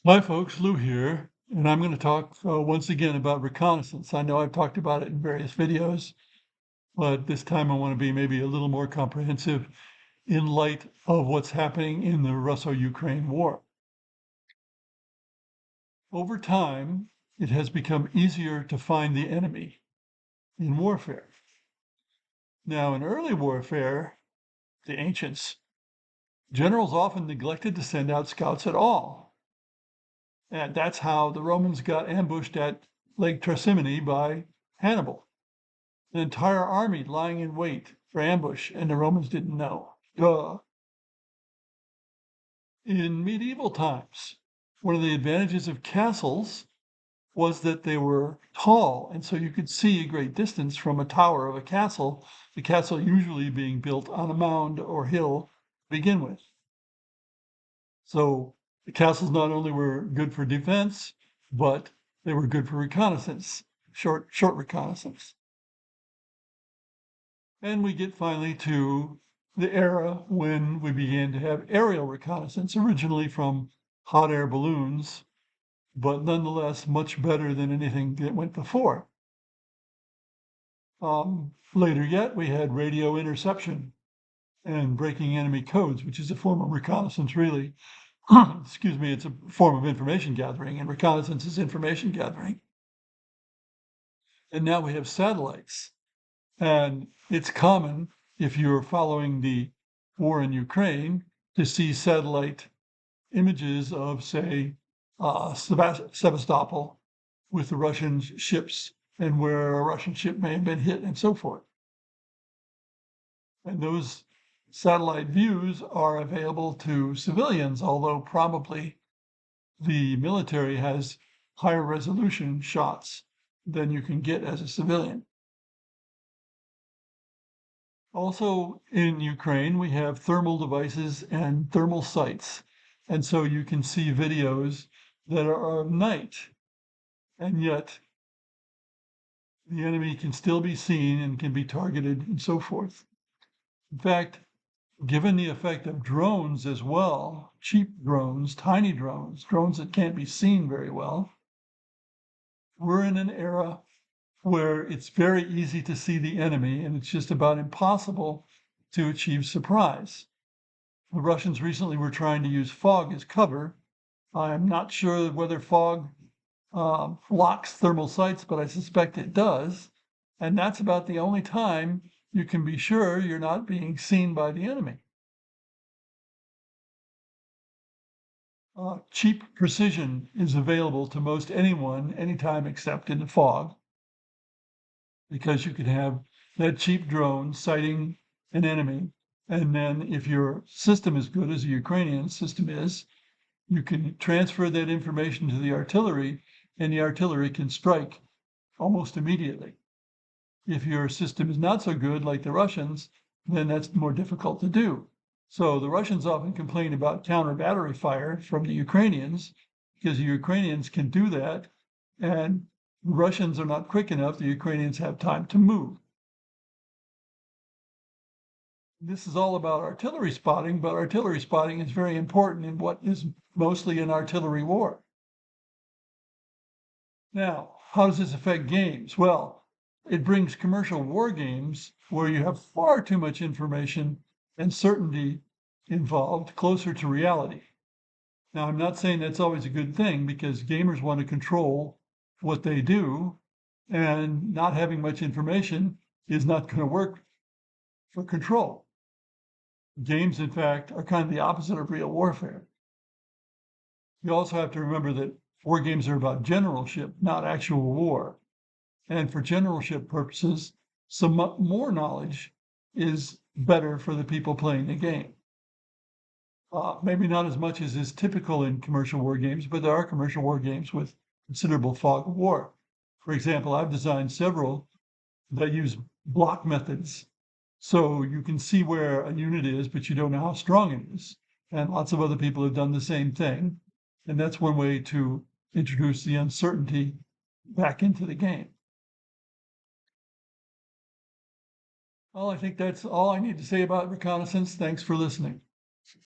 Hi, folks. Lou here, and I'm going to talk once again about reconnaissance. I know I've talked about it in various videos, but this time I want to be maybe a little more comprehensive in light of what's happening in the Russo-Ukraine war. Over time, it has become easier to find the enemy in warfare. Now, in early warfare, the ancients, generals often neglected to send out scouts at all. And that's how the Romans got ambushed at Lake Trasimene by Hannibal. An entire army lying in wait for ambush, and the Romans didn't know. Duh. In medieval times, one of the advantages of castles was that they were tall, and so you could see a great distance from a tower of a castle, the castle usually being built on a mound or hill to begin with. So the castles not only were good for defense, but they were good for reconnaissance, short reconnaissance. And we get finally to the era when we began to have aerial reconnaissance, originally from hot air balloons, but nonetheless much better than anything that went before. Later yet, we had radio interception and breaking enemy codes, which is a form of reconnaissance, really. Excuse me, it's a form of information gathering, and reconnaissance is information gathering. And now we have satellites. And it's common, if you're following the war in Ukraine, to see satellite images of, say, Sevastopol with the Russian ships and where a Russian ship may have been hit and so forth. And those satellite views are available to civilians, although probably the military has higher resolution shots than you can get as a civilian. Also in Ukraine, we have thermal devices and thermal sights. And so you can see videos that are of night, and yet the enemy can still be seen and can be targeted and so forth. In fact, given the effect of drones as well, cheap drones, tiny drones, drones that can't be seen very well, we're in an era where it's very easy to see the enemy, and it's just about impossible to achieve surprise. The Russians recently were trying to use fog as cover. I'm not sure whether fog locks thermal sights, but I suspect it does. And that's about the only time you can be sure you're not being seen by the enemy. Cheap precision is available to most anyone, anytime except in the fog, because you can have that cheap drone sighting an enemy. And then if your system is good, as the Ukrainian system is, you can transfer that information to the artillery, and the artillery can strike almost immediately. If your system is not so good, like the Russians, then that's more difficult to do. So the Russians often complain about counter battery fire from the Ukrainians, because the Ukrainians can do that, and the Russians are not quick enough. The Ukrainians have time to move. This is all about artillery spotting, but artillery spotting is very important in what is mostly an artillery war. Now, how does this affect games? Well, it brings commercial war games where you have far too much information and certainty involved closer to reality. Now, I'm not saying that's always a good thing, because gamers want to control what they do, and not having much information is not going to work for control. Games, in fact, are kind of the opposite of real warfare. You also have to remember that war games are about generalship, not actual war. And for generalship purposes, some more knowledge is better for the people playing the game. Maybe not as much as is typical in commercial war games, but there are commercial war games with considerable fog of war. For example, I've designed several that use block methods. So you can see where a unit is, but you don't know how strong it is. And lots of other people have done the same thing. And that's one way to introduce the uncertainty back into the game. Well, I think that's all I need to say about reconnaissance. Thanks for listening.